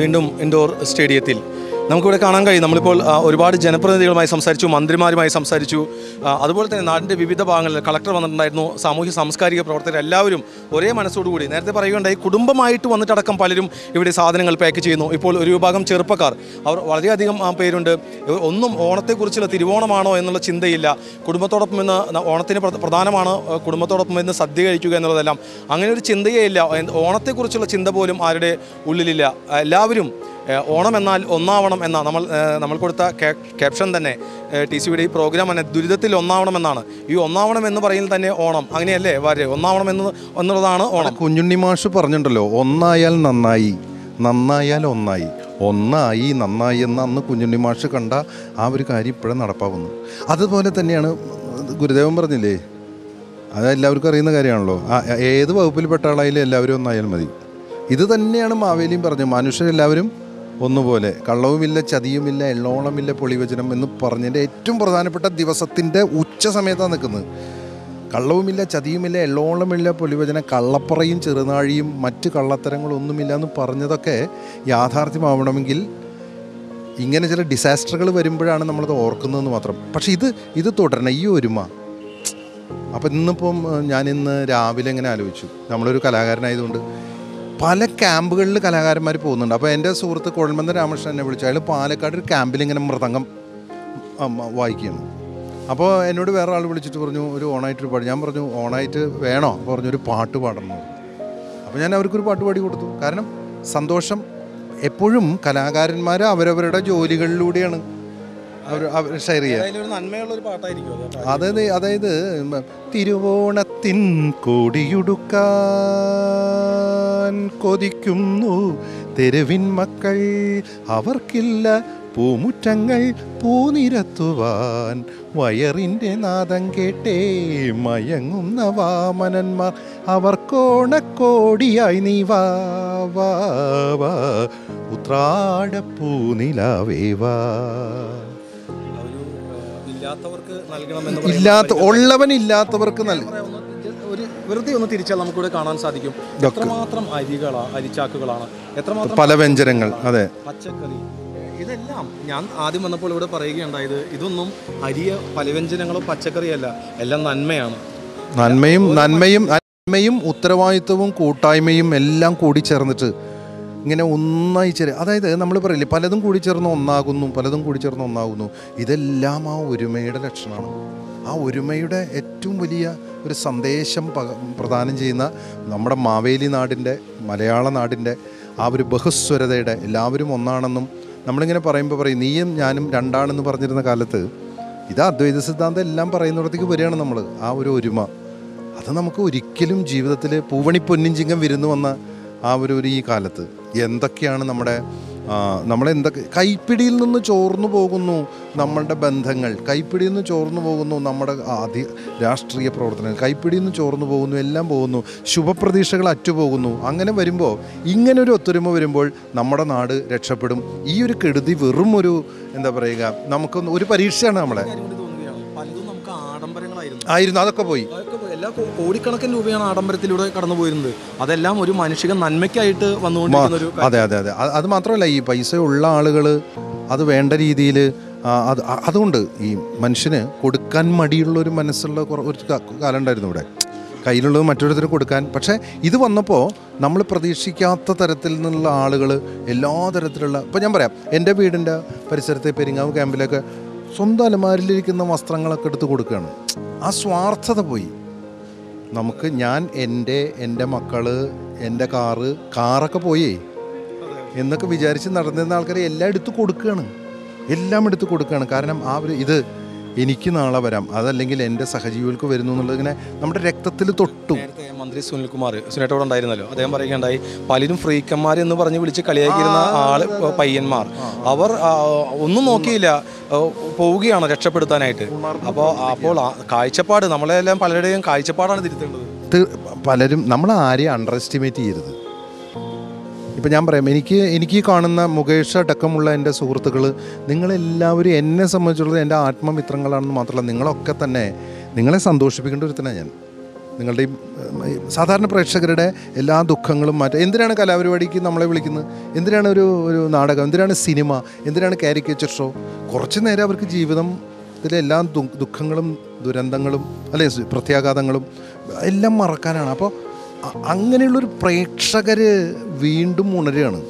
വീണ്ടും ഇൻഡോർ സ്റ്റേഡിയത്തിൽ നമുക്കിവിടെ കാണാൻ കഴിയും. നമ്മളിപ്പോൾ ഒരുപാട് ജനപ്രതിനിധികളുമായി സംസാരിച്ചു, മന്ത്രിമാരുമായി സംസാരിച്ചു. അതുപോലെ തന്നെ നാടിൻ്റെ വിവിധ ഭാഗങ്ങളിൽ കളക്ടർ വന്നിട്ടുണ്ടായിരുന്നു, സാമൂഹ്യ സാംസ്കാരിക പ്രവർത്തകർ എല്ലാവരും ഒരേ മനസ്സോടുകൂടി. നേരത്തെ പറയുകയുണ്ടായി, കുടുംബമായിട്ട് വന്നിട്ടടക്കം പലരും ഇവിടെ സാധനങ്ങൾ പാക്ക് ചെയ്യുന്നു. ഇപ്പോൾ ഒരു വിഭാഗം ചെറുപ്പക്കാർ, അവർ വളരെയധികം പേരുണ്ട്. ഒന്നും ഓണത്തെക്കുറിച്ചുള്ള തിരുവോണമാണോ എന്നുള്ള ചിന്തയില്ല. കുടുംബത്തോടൊപ്പം ഇന്ന് ഓണത്തിന് പ്രധാനമാണ് കുടുംബത്തോടൊപ്പം ഇന്ന് സദ്യ കഴിക്കുക എന്നുള്ളതെല്ലാം. അങ്ങനെ ഒരു ചിന്തയേ ഇല്ല. ഓണത്തെക്കുറിച്ചുള്ള ചിന്ത പോലും ആരുടെ ഉള്ളിലില്ല. എല്ലാവരും ഓണം എന്നാൽ ഒന്നാവണം എന്ന നമ്മൾ കൊടുത്ത ക്യാപ്ഷൻ തന്നെ TCVയുടെ ഈ പ്രോഗ്രാം തന്നെ ദുരിതത്തിൽ ഒന്നാവണമെന്നാണ്. ഈ ഒന്നാവണം എന്ന് പറയുന്നത് തന്നെ ഓണം, അങ്ങനെയല്ലേ വാര്യ? ഒന്നാവണം എന്നുള്ളതാണ് ഓണം. കുഞ്ഞുണ്ണി മാഷ് പറഞ്ഞിട്ടുണ്ടല്ലോ, ഒന്നായാൽ നന്നായി, നന്നായാൽ ഒന്നായി, ഒന്നായി നന്നായി എന്ന് അന്ന് കുഞ്ഞുണ്ണി മാഷ് കണ്ട ആ ഒരു കാര്യം ഇപ്പോഴും നടപ്പാവുന്നു. അതുപോലെ തന്നെയാണ് ഗുരുദേവൻ പറഞ്ഞില്ലേ, അത് എല്ലാവർക്കും അറിയുന്ന കാര്യമാണല്ലോ. ഏത് വകുപ്പിൽപ്പെട്ട ആളായാലും എല്ലാവരും ഒന്നായാൽ മതി. ഇത് തന്നെയാണ് മാവേലിയും പറഞ്ഞു, മനുഷ്യരെല്ലാവരും ഒന്നുപോലെ, കള്ളവുമില്ല ചതിയുമില്ല എള്ളോളമില്ല പൊളിവചനം എന്ന് പറഞ്ഞതിൻ്റെ ഏറ്റവും പ്രധാനപ്പെട്ട ദിവസത്തിൻ്റെ ഉച്ച സമയത്താണ് നിൽക്കുന്നത്. കള്ളവുമില്ല ചതിയുമില്ല എള്ളോളമില്ല പൊളിവചനം, കള്ളപ്പറയും ചെറുനാഴിയും മറ്റ് കള്ളത്തരങ്ങളൊന്നുമില്ല എന്ന് പറഞ്ഞതൊക്കെ യാഥാർത്ഥ്യമാവണമെങ്കിൽ ഇങ്ങനെ ചില ഡിസാസ്റ്ററുകൾ വരുമ്പോഴാണ് നമ്മളത് ഓർക്കുന്നതെന്ന് മാത്രം. പക്ഷേ ഇത് തുടരണം, ഈ ഒരുമ. അപ്പം ഇന്നിപ്പം ഞാനിന്ന് രാവിലെ ഇങ്ങനെ ആലോചിച്ചു, നമ്മളൊരു കലാകാരനായതുകൊണ്ട് പല ക്യാമ്പുകളിൽ കലാകാരന്മാർ പോകുന്നുണ്ട്. അപ്പോൾ എൻ്റെ സുഹൃത്ത് കുഴൽമന്ദൻ രാമകൃഷ്ണൻ എന്നെ വിളിച്ചു. അയാൾ പാലക്കാട് ഒരു ക്യാമ്പിൽ ഇങ്ങനെ മൃദംഗം വായിക്കുകയാണ്. അപ്പോൾ എന്നോട് വേറെ ആൾ വിളിച്ചിട്ട് പറഞ്ഞു, ഒരു ഓണായിട്ടൊരു പാട്ട്. ഞാൻ പറഞ്ഞു, ഓണായിട്ട് വേണോ? പറഞ്ഞു, ഒരു പാട്ട് പാടണം. അപ്പോൾ ഞാൻ അവർക്കൊരു പാട്ട് പാടി കൊടുത്തു. കാരണം സന്തോഷം എപ്പോഴും കലാകാരന്മാർ അവരവരുടെ ജോലികളിലൂടെയാണ് അവർ ഷെയർ ചെയ്യുക. അതായത് തിരുവോണത്തിൻ കൊടിയുടുക്കാൻ കൊതിക്കുന്നു തെരുവിൻ മക്കൾ, അവർക്കില്ല പൂമുറ്റങ്ങൾ പൂനിരത്തുവാൻ, വയറിൻ്റെ നാദം കേട്ടേ മയങ്ങുന്ന വാമനന്മാർ, അവർക്കോണക്കോടിയായി നീ വാ വാ വാ, ഉത്രാടപ്പൂനിലാവേവാ. ഉള്ളവനില്ലാത്തവർക്ക് ഒരു വെറുതെ ഒന്ന് തിരിച്ചാൽ നമുക്കിവിടെ കാണാൻ സാധിക്കും എത്രമാത്രം അരിച്ചാക്കുകളാണ്, എത്രമാത്രം പല വ്യഞ്ജനങ്ങൾ, അതെ, പച്ചക്കറി. ഇതെല്ലാം ഞാൻ ആദ്യം വന്നപ്പോൾ ഇവിടെ പറയുകയുണ്ടായത്, ഇതൊന്നും പലവ്യഞ്ജനങ്ങളോ പച്ചക്കറിയല്ല, എല്ലാം നന്മയാണ്. നന്മയും ഉത്തരവാദിത്വവും കൂട്ടായ്മയും എല്ലാം കൂടി ചേർന്നിട്ട് ഇങ്ങനെ ഒന്നായി അതായത് നമ്മൾ പറയില്ലേ, പലതും കൂടി ചേർന്ന് ഒന്നാകുന്നു. ഇതെല്ലാം ആ ഒരുമയുടെ ലക്ഷണമാണ്. ആ ഒരുമയുടെ ഏറ്റവും വലിയ ഒരു സന്ദേശം പ്രദാനം ചെയ്യുന്ന നമ്മുടെ മാവേലി നാടിൻ്റെ, മലയാള നാടിൻ്റെ ആ ഒരു ബഹുസ്വരതയുടെ, എല്ലാവരും ഒന്നാണെന്നും നമ്മളിങ്ങനെ പറയുമ്പോൾ പറയും നീയും ഞാനും രണ്ടാണെന്ന് പറഞ്ഞിരുന്ന കാലത്ത് ഇത് അദ്വൈത സിദ്ധാന്തം എല്ലാം പറയുന്നിടത്തേക്ക് വരികയാണ് നമ്മൾ. ആ ഒരു ഒരുമ അത് നമുക്ക് ഒരിക്കലും ജീവിതത്തിൽ പൂവണിപ്പൊന്നിൻ ചിങ്ങം വിരുന്ന് വന്ന ആ ഒരു ഈ കാലത്ത് എന്തൊക്കെയാണ് നമ്മളെന്തൊക്കെ കൈപ്പിടിയിൽ നിന്ന് ചോർന്നു പോകുന്നു നമ്മളുടെ ബന്ധങ്ങൾ, കൈപ്പിടിയിൽ നിന്ന് ചോർന്നു പോകുന്നു നമ്മുടെ രാഷ്ട്രീയ പ്രവർത്തനങ്ങൾ, കൈപ്പിടിയിൽ നിന്ന് ചോർന്നു പോകുന്നു, എല്ലാം പോകുന്നു, ശുഭപ്രതീക്ഷകൾ അറ്റുപോകുന്നു. അങ്ങനെ വരുമ്പോൾ, ഇങ്ങനൊരു ഒത്തൊരുമ വരുമ്പോൾ നമ്മുടെ നാട് രക്ഷപ്പെടും. ഈ ഒരു കെടുതി വെറും ഒരു എന്താ പറയുക, നമുക്കൊന്ന് ഒരു പരീക്ഷയാണ് നമ്മളെ ആയിരുന്നു. അതൊക്കെ പോയി. എല്ലാ കോടിക്കണക്കിന് രൂപയാണ് ആഡംബരത്തിലൂടെ കടന്നു പോയിരുന്നത്. അതെല്ലാം ഒരു മനുഷ്യ നന്മയ്ക്കായിട്ട് വന്നുകൊണ്ടിരിക്കുന്ന ഒരു. അതെ. അത് മാത്രമല്ല, ഈ പൈസ ഉള്ള ആളുകൾ അത് വേണ്ട രീതിയിൽ അതുകൊണ്ട് ഈ മനുഷ്യന് കൊടുക്കാൻ മടിയുള്ളൊരു മനസ്സുള്ള ഒരു കാലം ഉണ്ടായിരുന്നു ഇവിടെ, കയ്യിലുള്ളത് മറ്റൊരുത്തരും കൊടുക്കാൻ. പക്ഷേ ഇത് വന്നപ്പോൾ നമ്മൾ പ്രതീക്ഷിക്കാത്ത തരത്തിൽ നിന്നുള്ള ആളുകൾ എല്ലാ തരത്തിലുള്ള, ഇപ്പോൾ ഞാൻ പറയാം, എൻ്റെ വീടിൻ്റെ പരിസരത്തെ പെരിങ്ങാവ് ക്യാമ്പിലൊക്കെ സ്വന്തം അലമാരിലിരിക്കുന്ന വസ്ത്രങ്ങളൊക്കെ എടുത്ത് കൊടുക്കുകയാണ്. ആ സ്വാർത്ഥത പോയി. നമുക്ക് എൻ്റെ മക്കള്, എൻ്റെ കാറൊക്കെ പോയേ എന്നൊക്കെ വിചാരിച്ച് നടന്നിരുന്ന ആൾക്കാരെ എല്ലാം എടുത്ത് കൊടുക്കുകയാണ്. കാരണം ആ ഒരു ഇത് എനിക്ക് നാളെ വരാം, അതല്ലെങ്കിൽ എൻ്റെ സഹജീവികൾക്ക് വരുന്നു എന്നുള്ളത് ഇങ്ങനെ നമ്മുടെ രക്തത്തിൽ തൊട്ടു. മന്ത്രി സുനിൽകുമാർ ഉണ്ടായിരുന്നല്ലോ, അദ്ദേഹം പറയുകയുണ്ടായി, പലരും ഫ്രീക്കന്മാർ എന്ന് പറഞ്ഞ് വിളിച്ച് കളിയാക്കിയിരുന്ന പയ്യന്മാർ അവർ ഒന്നും നോക്കിയില്ല, പോവുകയാണ് രക്ഷപ്പെടുത്താനായിട്ട്. അപ്പോൾ കാഴ്ചപ്പാട്, നമ്മളെല്ലാം പലരുടെയും കാഴ്ചപ്പാടാണ് തിരുത്തേണ്ടത്. പലരും നമ്മൾ ആരെയും അണ്ടർ എസ്റ്റിമേറ്റ് ചെയ്യരുത്. ഇപ്പം ഞാൻ പറയാം, എനിക്ക് കാണുന്ന മുകേഷ് അടക്കമുള്ള എൻ്റെ സുഹൃത്തുക്കൾ, നിങ്ങളെല്ലാവരും എന്നെ സംബന്ധിച്ചുള്ളത് എൻ്റെ ആത്മമിത്രങ്ങളാണെന്ന് മാത്രമല്ല, നിങ്ങളൊക്കെ തന്നെ നിങ്ങളെ സന്തോഷിപ്പിക്കേണ്ട ഒരുത്തനാണ് ഞാൻ. നിങ്ങളുടെ സാധാരണ പ്രേക്ഷകരുടെ എല്ലാ ദുഃഖങ്ങളും മാറ്റാം. എന്തിനാണ് കലാപരിപാടിക്ക് നമ്മളെ വിളിക്കുന്നത്? എന്തിനാണ് ഒരു നാടകം? എന്തിനാണ് സിനിമ? എന്തിനാണ് കാരിക്കേച്ചർ ഷോ? കുറച്ച് നേരം അവർക്ക് ജീവിതത്തിലെ എല്ലാ ദുഃഖങ്ങളും ദുരന്തങ്ങളും അല്ലെ പ്രത്യാഘാതങ്ങളും എല്ലാം മറക്കാനാണ്. അപ്പോൾ അങ്ങനെയുള്ളൊരു പ്രേക്ഷകർ വീണ്ടും ഉണരുകയാണ്.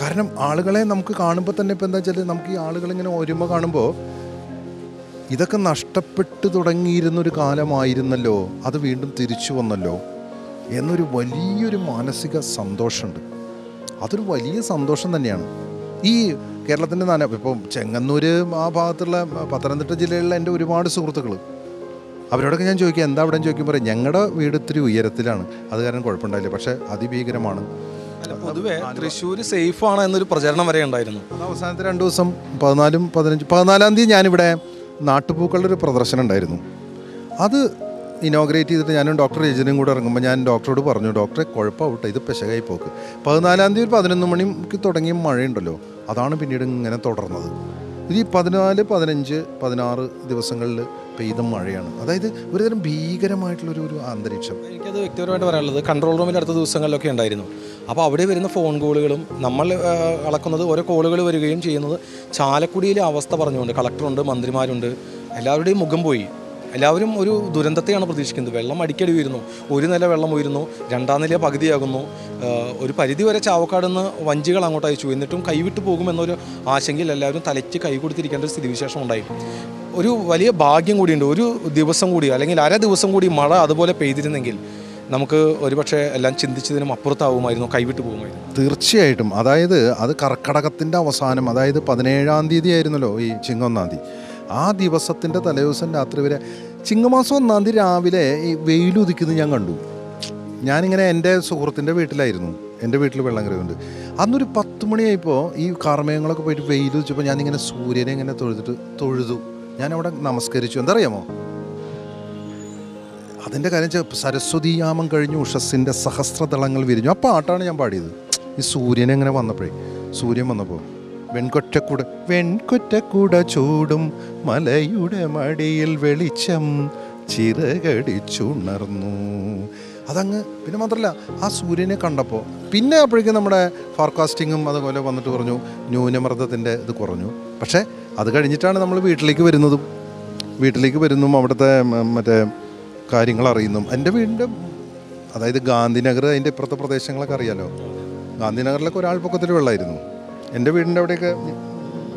കാരണം ആളുകളെ നമുക്ക് കാണുമ്പോൾ തന്നെ ഇപ്പോൾ എന്താ വെച്ചാൽ നമുക്ക് ഈ ആളുകളിങ്ങനെ ഒരുമ കാണുമ്പോൾ ഇതൊക്കെ നഷ്ടപ്പെട്ടു തുടങ്ങിയിരുന്നൊരു കാലമായിരുന്നല്ലോ, അത് വീണ്ടും തിരിച്ചു വന്നല്ലോ എന്നൊരു വലിയൊരു മാനസിക സന്തോഷമുണ്ട്. അതൊരു വലിയ സന്തോഷം തന്നെയാണ്. ഈ കേരളത്തിൻ്റെ ഇപ്പോൾ ചെങ്ങന്നൂർ ആ ഭാഗത്തുള്ള പത്തനംതിട്ട ജില്ലയിലുള്ള എൻ്റെ ഒരുപാട് സുഹൃത്തുക്കൾ, അവരോടൊക്കെ ഞാൻ ചോദിക്കുക എന്താ അവിടെ ചോദിക്കുമ്പോൾ പറയും ഞങ്ങളുടെ വീട് ഇത്തിരി ഉയരത്തിലാണ്, അത് കാരണം കുഴപ്പമുണ്ടായില്ല, പക്ഷേ അതിഭീകരമാണ്. പൊതുവെ തൃശ്ശൂർ സേഫാണ് എന്നൊരു പ്രചരണം വരെ ഉണ്ടായിരുന്നു. അത് അവസാനത്തെ 2 ദിവസം 14, 15, 14-ാം തീയതി ഞാനിവിടെ നാട്ടുപൂക്കളുടെ ഒരു പ്രദർശനം ഉണ്ടായിരുന്നു. അത് ഇനോഗ്രേറ്റ് ചെയ്തിട്ട് ഞാനും ഡോക്ടർ രജനും കൂടെ ഇറങ്ങുമ്പോൾ ഞാൻ ഡോക്ടറോട് പറഞ്ഞു, ഡോക്ടറെ കുഴപ്പമാവട്ടെ, ഇത് പെശകായി പോക്ക്. 14-ാം തീയതി ഒരു 11 മണിക്ക് തുടങ്ങിയ മഴയുണ്ടല്ലോ, അതാണ് പിന്നീട് ഇങ്ങനെ തുടർന്നത്. ഈ 14, 15, 16 ദിവസങ്ങളിൽ പെയ്ത മഴയാണ്. അതായത് ഒരുതരം ഭീകരമായിട്ടുള്ളൊരു അന്തരീക്ഷം. എനിക്കത് വ്യക്തിപരമായിട്ട് പറയാനുള്ളത് കൺട്രോൾ റൂമിൽ അടുത്ത ദിവസങ്ങളിലൊക്കെ ഉണ്ടായിരുന്നു. അപ്പോൾ അവിടെ വരുന്ന ഫോൺ കോളുകളും നമ്മൾ അളക്കുന്നത് ഓരോ കോളുകൾ വരികയും ചെയ്യുന്നത് ചാലക്കുടിയിലെ അവസ്ഥ പറഞ്ഞുകൊണ്ട് കളക്ടറുണ്ട്, മന്ത്രിമാരുണ്ട്, എല്ലാവരുടെയും മുഖം പോയി. എല്ലാവരും ഒരു ദുരന്തത്തെയാണ് പ്രതീക്ഷിക്കുന്നത്. വെള്ളം അടിക്കടി ഉയരുന്നു, ഒരു നില വെള്ളം ഉയരുന്നു, 2-ാം നില പകുതിയാകുന്നു. ഒരു പരിധി വരെ ചാവക്കാട് നിന്ന് വഞ്ചികൾ അങ്ങോട്ട് അയച്ചു, എന്നിട്ടും കൈവിട്ടു പോകുമെന്നൊരു ആശങ്കയിൽ എല്ലാവരും തലയ്ക്ക് കൈ കൊടുത്തിരിക്കേണ്ട ഒരു സ്ഥിതിവിശേഷം ഉണ്ടായി. ഒരു വലിയ ഭാഗ്യം കൂടിയുണ്ട്, ഒരു ദിവസം കൂടി അല്ലെങ്കിൽ അര ദിവസം കൂടി മഴ അതുപോലെ പെയ്തിരുന്നെങ്കിൽ നമുക്ക് ഒരുപക്ഷെ എല്ലാം ചിന്തിച്ചതിനും അപ്പുറത്താവുമായിരുന്നു, കൈവിട്ടു പോകുമായിരുന്നു. തീർച്ചയായിട്ടും. അതായത് അത് കർക്കടകത്തിൻ്റെ അവസാനം, അതായത് 17-ാം തീയതി ആയിരുന്നല്ലോ ഈ ചിങ്ങ 1-ാം തീയതി. ആ ദിവസത്തിൻ്റെ തലേദിവസം രാത്രി വരെ, ചിങ്ങമാസം 1-ാം തീയതി രാവിലെ ഈ വെയിലുദിക്കുന്നത് ഞാൻ കണ്ടു. ഞാനിങ്ങനെ എൻ്റെ സുഹൃത്തിൻ്റെ വീട്ടിലായിരുന്നു, എൻ്റെ വീട്ടിൽ വെള്ളം കയറിയുണ്ട്. അന്നൊരു 10 മണിയായപ്പോൾ ഈ കാർമേഘങ്ങളൊക്കെ പോയിട്ട് വെയിലുദിച്ചപ്പോൾ ഞാനിങ്ങനെ സൂര്യനെ ഇങ്ങനെ തൊഴുതു. ഞാനവിടെ നമസ്കരിച്ചു. എന്തറിയാമോ അതിൻ്റെ കാര്യം? സരസ്വതീയാമം കഴിഞ്ഞു ഉഷസ്സിൻ്റെ സഹസ്രദളങ്ങൾ വിരിഞ്ഞു. ആ പാട്ടാണ് ഞാൻ പാടിയത്. ഈ സൂര്യനെ ഇങ്ങനെ വന്നപ്പോഴേ, സൂര്യൻ വന്നപ്പോൾ വെൺകൊറ്റക്കൂട ചൂടും മലയുടെ മടിയിൽ വെളിച്ചം ചിറകടിച്ചുണർന്നു. അതങ്ങ് പിന്നെ മാത്രമല്ല ആ സൂര്യനെ കണ്ടപ്പോൾ പിന്നെ അപ്പോഴേക്കും നമ്മുടെ ഫോർകാസ്റ്റിങ്ങും അതുപോലെ വന്നിട്ട് പറഞ്ഞു ന്യൂനമർദ്ദത്തിൻ്റെ ഇത് കുറഞ്ഞു. പക്ഷേ അത് കഴിഞ്ഞിട്ടാണ് നമ്മൾ വീട്ടിലേക്ക് വരുന്നതും അവിടുത്തെ മറ്റേ കാര്യങ്ങൾ അറിയുന്നു. എൻ്റെ വീടിൻ്റെ അതായത് ഗാന്ധിനഗർ, അതിൻ്റെ ഇപ്പുറത്തെ പ്രദേശങ്ങളൊക്കെ അറിയാലോ. ഗാന്ധിനഗറിലൊക്കെ ഒരാൾപ്പൊക്കത്തിൽ വെള്ളമായിരുന്നു. എൻ്റെ വീടിൻ്റെ അവിടെയൊക്കെ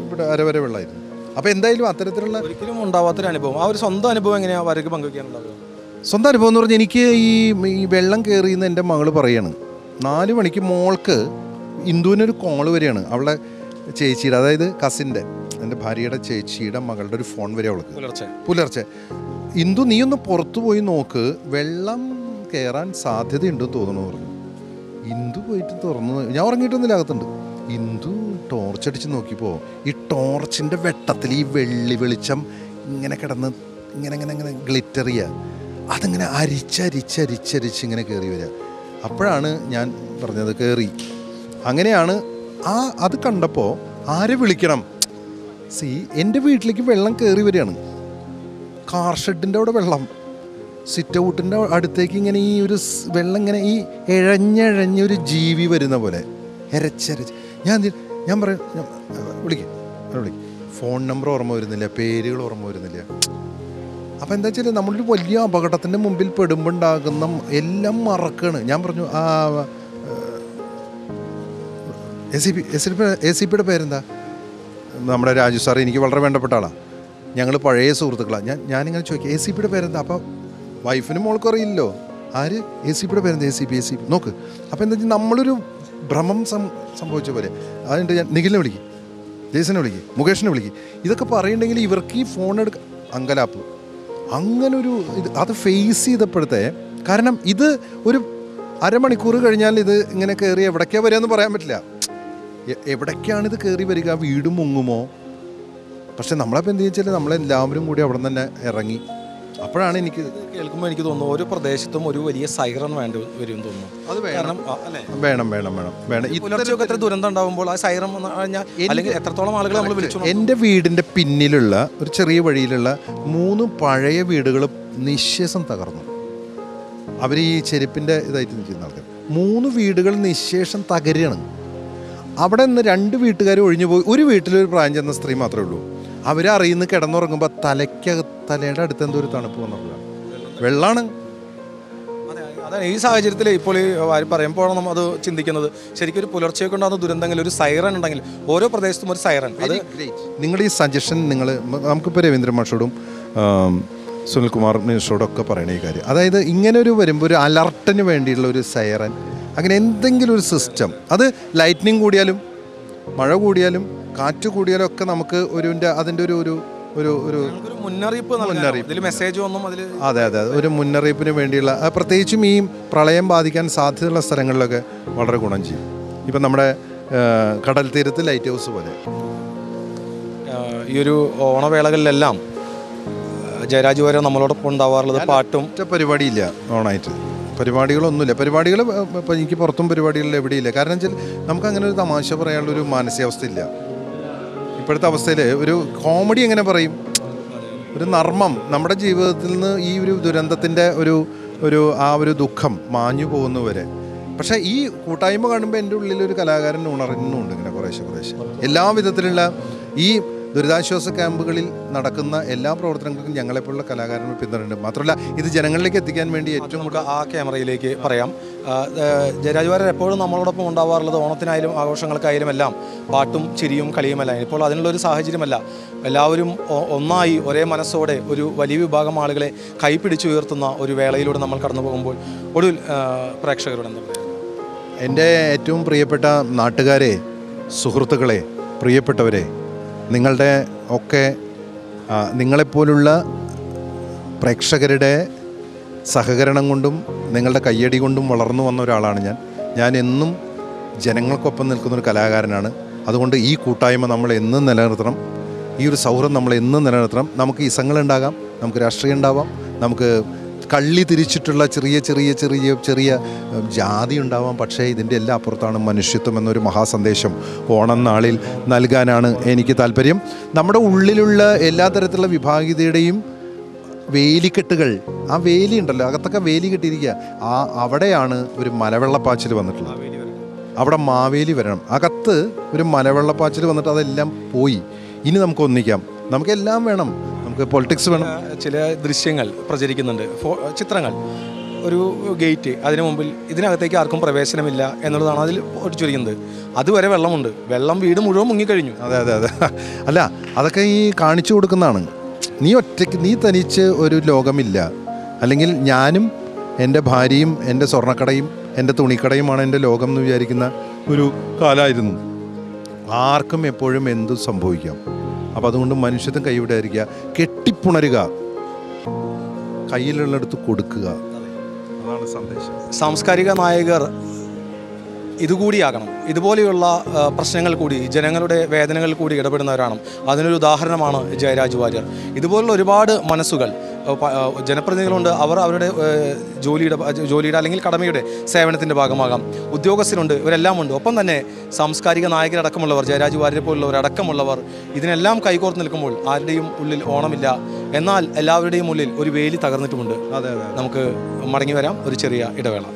ഇവിടെ അരവരെ വെള്ളമായിരുന്നു. അപ്പോൾ എന്തായാലും അത്തരത്തിലുള്ള ഒരിക്കലും ഉണ്ടാവാത്തൊരു അനുഭവം, ആ ഒരു സ്വന്തം അനുഭവം എങ്ങനെയാണ് വരക്ക് പങ്കുവയ്ക്കാനുണ്ടാവുക? സ്വന്തം അനുഭവം എന്ന് പറഞ്ഞാൽ എനിക്ക് ഈ വെള്ളം കയറിയെന്ന് എൻ്റെ മകൾ പറയാണ്. 4 മണിക്ക് മോൾക്ക് ഇന്ദുവിനൊരു കോള് വരികയാണ്. അവളുടെ ചേച്ചിയുടെ, അതായത് കസിൻ്റെ, എൻ്റെ ഭാര്യയുടെ ചേച്ചിയുടെ മകളുടെ ഒരു ഫോൺ വരെ അവൾക്ക് പുലർച്ചെ ഇന്ദു നീ ഒന്ന് പുറത്തു പോയി നോക്ക്, വെള്ളം കയറാൻ സാധ്യതയുണ്ടെന്ന് തോന്നുന്നു പറഞ്ഞു. ഇന്ദു പോയിട്ട് തുറന്നു, ഞാൻ ഉറങ്ങിയിട്ടൊന്നുമില്ല, അകത്തുണ്ട്. ഇന്ദു ടോർച്ചടിച്ച് നോക്കിയപ്പോൾ ഈ ടോർച്ചിൻ്റെ വെട്ടത്തിൽ ഈ വെളിച്ചം ഇങ്ങനെ കിടന്ന് ഇങ്ങനെ ഗ്ലിറ്റർ ചെയ്യുക, അതിങ്ങനെ അരിച്ചരിച്ച് ഇങ്ങനെ കയറി വരിക. അപ്പോഴാണ് ഞാൻ പറഞ്ഞത് കയറി. അങ്ങനെയാണ് അത് കണ്ടപ്പോൾ ആരെ വിളിക്കണം? എൻ്റെ വീട്ടിലേക്ക് വെള്ളം കയറി വരികയാണ്. കാർ ഷെഡിൻ്റെ അവിടെ വെള്ളം, സിറ്റ് ഔട്ടിൻ്റെ അടുത്തേക്ക് ഇങ്ങനെ ഈ ഒരു വെള്ളം ഇങ്ങനെ ഈ ഇഴഞ്ഞൊരു ജീവി വരുന്ന പോലെ ഇരച്ചരച്ച് ഞാൻ പറയും വിളിക്കും. ഫോൺ നമ്പർ ഓർമ്മ വരുന്നില്ല, പേരുകൾ ഓർമ്മ വരുന്നില്ല. അപ്പോൾ എന്താ വെച്ചാൽ നമ്മളൊരു വലിയ അപകടത്തിൻ്റെ മുമ്പിൽ പെടുമ്പോൾ ഉണ്ടാകുന്ന എല്ലാം മറക്കാണ്. ഞാൻ പറഞ്ഞു ACPയുടെ പേരെന്താ? നമ്മുടെ രാജു സാർ, എനിക്ക് വളരെ വേണ്ടപ്പെട്ട ആളാണ്. ഞങ്ങൾ പഴയ സുഹൃത്തുക്കളാണ്. ഞാനിങ്ങനെ ചോദിക്കും ACPയുടെ പേരെന്താ? അപ്പോൾ വൈഫിനും മോൾക്കും അറിയില്ലല്ലോ. ആര്? ACPയുടെ പേരെന്താ? ACP നോക്ക്. അപ്പോൾ എന്താ വെച്ചാൽ നമ്മളൊരു ഭ്രമം സംഭവിച്ച പോലെ. അതുകൊണ്ട് ഞാൻ നിഖിലിനെ വിളിക്കും, ജെയ്സനെ വിളിക്കും, മുകേഷിനെ വിളിക്കും. ഇതൊക്കെ പറയുന്നുണ്ടെങ്കിൽ ഇവർക്ക് ഈ ഫോൺ അങ്കലാപ്പ് അങ്ങനൊരു അത് ഫേസ് ചെയ്തപ്പോഴത്തെ, കാരണം ഇത് ഒരു അരമണിക്കൂർ കഴിഞ്ഞാൽ ഇത് ഇങ്ങനെ കയറി എവിടേക്കാണ് വരിക എന്ന് പറയാൻ പറ്റില്ല. എവിടേക്കാണ് ഇത് കയറി വരിക? വീട് മുങ്ങുമോ? പക്ഷെ നമ്മളപ്പോൾ എന്ത് വെച്ചാൽ നമ്മളെല്ലാവരും കൂടി അവിടെ നിന്ന് തന്നെ ഇറങ്ങി. അപ്പോഴാണ് എനിക്ക് കേൾക്കുമ്പോൾ എനിക്ക് തോന്നുന്നു ഓരോ പ്രദേശത്തും ഒരു വലിയ സൈറൺ വേണ്ടി വരും തോന്നുന്നു. അത് വേണം. ഈ പുലർച്ചെയൊക്കെ എത്ര ദുരന്തം ഉണ്ടാകുമ്പോൾ ആ സൈറൺ അല്ലെങ്കിൽ എത്രത്തോളം ആളുകൾ നമ്മൾ വിളിച്ചു. എൻ്റെ വീടിൻ്റെ പിന്നിലുള്ള ഒരു ചെറിയ വഴിയിലുള്ള 3 പഴയ വീടുകൾ നിശ്ശേഷം തകർന്നു. അവർ ഈ ചെരുപ്പിൻ്റെ ഇതായിട്ട് നിൽക്കുന്ന ആൾക്കാർ 3 വീടുകൾ നിശേഷം തകരുകയാണ്. അവിടെ നിന്ന് 2 വീട്ടുകാർ ഒഴിഞ്ഞു പോയി. ഒരു വീട്ടിലൊരു പ്രായം ചെന്ന സ്ത്രീ മാത്രമേ ഉള്ളൂ. അവരറിയുന്ന കിടന്നുറങ്ങുമ്പോൾ തലയുടെ അടുത്ത് എന്തോ ഒരു തണുപ്പ് വന്നിട്ടില്ല, വെള്ളമാണ്. അതാണ് ഈ സാഹചര്യത്തിൽ ഇപ്പോൾ ഈ പറയുമ്പോഴാണ് നമ്മൾ അത് ചിന്തിക്കുന്നത്. ശരിക്കും ഒരു പുലർച്ചയൊക്കെ ഉണ്ടാകുന്ന ദുരന്തങ്ങൾ, ഒരു സൈറൻ ഉണ്ടെങ്കിൽ ഓരോ പ്രദേശത്തും ഒരു സൈറൻ. അത് നിങ്ങളുടെ ഈ സജഷൻ നമുക്കിപ്പോൾ രവീന്ദ്രൻ മാഷോടും സുനിൽകുമാർ മിനിസ്റ്ററോടൊക്കെ പറയണ ഈ കാര്യം, അതായത് ഇങ്ങനെ ഒരു വരുമ്പോൾ ഒരു അലർട്ടിന് വേണ്ടിയുള്ള ഒരു സൈറൻ, അങ്ങനെ എന്തെങ്കിലും ഒരു സിസ്റ്റം, അത് ലൈറ്റ്നിങ് കൂടിയാലും മഴ കൂടിയാലും കാറ്റ് കൂടിയാലും ഒക്കെ നമുക്ക് അതിൻ്റെ ഒരു മുന്നറിയിപ്പ് മെസ്സേജ് ഒന്നും അതിൽ. അതെ, ഒരു മുന്നറിയിപ്പിന് വേണ്ടിയുള്ള, പ്രത്യേകിച്ചും ഈ പ്രളയം ബാധിക്കാൻ സാധ്യതയുള്ള സ്ഥലങ്ങളിലൊക്കെ വളരെ ഗുണം ചെയ്യും. ഇപ്പം നമ്മുടെ കടൽ തീരത്ത് ലൈറ്റ് ഹൗസ് പോലെ ഈ ഒരു ഓണവേളകളിലെല്ലാം ജയരാജ് വരെ നമ്മളോടൊപ്പം ഉണ്ടാവാറുള്ളത് പാട്ടും. പരിപാടിയില്ല ഓണായിട്ട്, പരിപാടികളൊന്നുമില്ല. പരിപാടികൾ ഇപ്പം എനിക്ക് പുറത്തും പരിപാടികളിൽ എവിടെയില്ല. കാരണം വെച്ചാൽ നമുക്ക് അങ്ങനെ ഒരു തമാശ പറയാനുള്ളൊരു മാനസികാവസ്ഥ ഇല്ല ഇപ്പോഴത്തെ അവസ്ഥയിൽ. ഒരു കോമഡി എങ്ങനെ പറയും, ഒരു നർമ്മം നമ്മുടെ ജീവിതത്തിൽ നിന്ന് ഈ ഒരു ദുരന്തത്തിൻ്റെ ഒരു ദുഃഖം മാഞ്ഞു പോകുന്നവരെ. പക്ഷേ ഈ കൂട്ടായ്മ കാണുമ്പോൾ എൻ്റെ ഉള്ളിലൊരു കലാകാരൻ ഉണർന്നുണ്ട് ഇങ്ങനെ കുറേശ്ശെ. എല്ലാ വിധത്തിലുള്ള ഈ ദുരിതാശ്വാസ ക്യാമ്പുകളിൽ നടക്കുന്ന എല്ലാ പ്രവർത്തനങ്ങൾക്കും ഞങ്ങളെപ്പോലുള്ള കലാകാരന്മാർ പിന്തുണയുണ്ട്. മാത്രമല്ല ഇത് ജനങ്ങളിലേക്ക് എത്തിക്കാൻ വേണ്ടി ഏറ്റവും കൂടുതൽ ആ ക്യാമറയിലേക്ക് പറയാം. ജയരാജ് വാര്യർ എപ്പോഴും നമ്മളോടൊപ്പം ഉണ്ടാവാറുള്ളത് ഓണത്തിനായാലും ആഘോഷങ്ങൾക്കായാലും എല്ലാം പാട്ടും ചിരിയും കളിയുമല്ല. ഇപ്പോൾ അതിനുള്ളൊരു സാഹചര്യമല്ല. എല്ലാവരും ഒന്നായി ഒരേ മനസ്സോടെ ഒരു വലിയ വിഭാഗം ആളുകളെ കൈപിടിച്ചുയർത്തുന്ന ഒരു വേളയിലൂടെ നമ്മൾ കടന്നു പോകുമ്പോൾ ഒടുവിൽ പ്രേക്ഷകരോട് എന്താ പറയുക? എൻ്റെ ഏറ്റവും പ്രിയപ്പെട്ട നാട്ടുകാരെ, സുഹൃത്തുക്കളെ, പ്രിയപ്പെട്ടവരെ, നിങ്ങളെപ്പോലുള്ള പ്രേക്ഷകരുടെ സഹകരണം കൊണ്ടും നിങ്ങളുടെ കയ്യടി കൊണ്ടും വളർന്നു വന്ന ഒരാളാണ് ഞാൻ എന്നും ജനങ്ങൾക്കൊപ്പം നിൽക്കുന്നൊരു കലാകാരനാണ്. അതുകൊണ്ട് ഈ കൂട്ടായ്മ നമ്മൾ എന്നും നിലനിർത്തണം, ഈ ഒരു സൗഹൃദം നമ്മൾ എന്നും നിലനിർത്തണം. നമുക്ക് ഇസങ്ങളുണ്ടാകാം, നമുക്ക് രാഷ്ട്രീയം ഉണ്ടാവാം, നമുക്ക് കള്ളി തിരിച്ചിട്ടുള്ള ചെറിയ ജാതി ഉണ്ടാവാം. പക്ഷേ ഇതിൻ്റെ എല്ലാം അപ്പുറത്താണ് മനുഷ്യത്വം എന്നൊരു മഹാസന്ദേശം ഓണം നാളിൽ നൽകാനാണ് എനിക്ക് താല്പര്യം. നമ്മുടെ ഉള്ളിലുള്ള എല്ലാ തരത്തിലുള്ള വിഭാഗീയതയുടെയും വേലിക്കെട്ടുകൾ, ആ വേലി ഉണ്ടല്ലോ, അകത്തൊക്കെ വേലി കെട്ടിയിരിക്കുക, അവിടെയാണ് ഒരു മലവെള്ളപ്പാച്ചിൽ വന്നിട്ടുള്ളത്. അവിടെ മാവേലി വരണം. അകത്ത് ഒരു മലവെള്ളപ്പാച്ചിൽ വന്നിട്ട് അതെല്ലാം പോയി. ഇനി നമുക്ക് ഒന്നിക്കാം, നമുക്കെല്ലാം വേണം, നമുക്ക് പൊളിറ്റിക്സ് വേണം. ചില ദൃശ്യങ്ങൾ പ്രചരിക്കുന്നുണ്ട്, ചിത്രങ്ങൾ, ഒരു ഗേറ്റ്, അതിന് മുമ്പിൽ ഇതിനകത്തേക്ക് ആർക്കും പ്രവേശനമില്ല എന്നുള്ളതാണ് അതിൽ ഒടിച്ചൊരിക്കുന്നത്. അതുവരെ വെള്ളമുണ്ട്, വെള്ളം വീട് മുഴുവൻ മുങ്ങിക്കഴിഞ്ഞു. അതെ. അല്ല, അതൊക്കെ ഈ കാണിച്ചു കൊടുക്കുന്നതാണ്. നീ തനിച്ച് ഒരു ലോകമില്ല, അല്ലെങ്കിൽ ഞാനും എൻ്റെ ഭാര്യയും എൻ്റെ സ്വർണ്ണക്കടയും എൻ്റെ തുണിക്കടയുമാണ് എൻ്റെ ലോകം എന്ന് വിചാരിക്കുന്ന ഒരു കാലമായിരുന്നു. ആർക്കും എപ്പോഴും എന്തും സംഭവിക്കാം. അപ്പോൾ അതുകൊണ്ട് മനുഷ്യത്വം കൈവിടാതിരിക്കുക, കെട്ടിപ്പുണരുക, കയ്യിലുള്ളിടത്ത് കൊടുക്കുക, അതാണ് സന്ദേശം. സാംസ്കാരിക നായകർ ഇതുകൂടിയാകണം. ഇതുപോലെയുള്ള പ്രശ്നങ്ങൾ കൂടി, ജനങ്ങളുടെ വേദനകൾ കൂടി ഇടപെടുന്നവരാണ്. അതിനൊരു ഉദാഹരണമാണ് ജയരാജ് വാര്യർ. ഇതുപോലുള്ള ഒരുപാട് മനസ്സുകൾ, ജനപ്രതിനിധികളുണ്ട്. അവർ അവരുടെ ജോലിയുടെ അല്ലെങ്കിൽ കടമയുടെ സേവനത്തിൻ്റെ ഭാഗമാകാം. ഉദ്യോഗസ്ഥരുണ്ട്, ഇവരെല്ലാം ഉണ്ട്. ഒപ്പം തന്നെ സാംസ്കാരിക നായകരടക്കമുള്ളവർ, ജയരാജ് വാര്യരെ പോലുള്ളവർ അടക്കമുള്ളവർ ഇതിനെല്ലാം കൈകോർത്ത് നിൽക്കുമ്പോൾ ആരുടെയും ഉള്ളിൽ ഓണമില്ല, എന്നാൽ എല്ലാവരുടെയും ഉള്ളിൽ ഒരു വേലി തകർന്നിട്ടുമുണ്ട്. അതെ. നമുക്ക് മടങ്ങി വരാം ഒരു ചെറിയ ഇടവേള.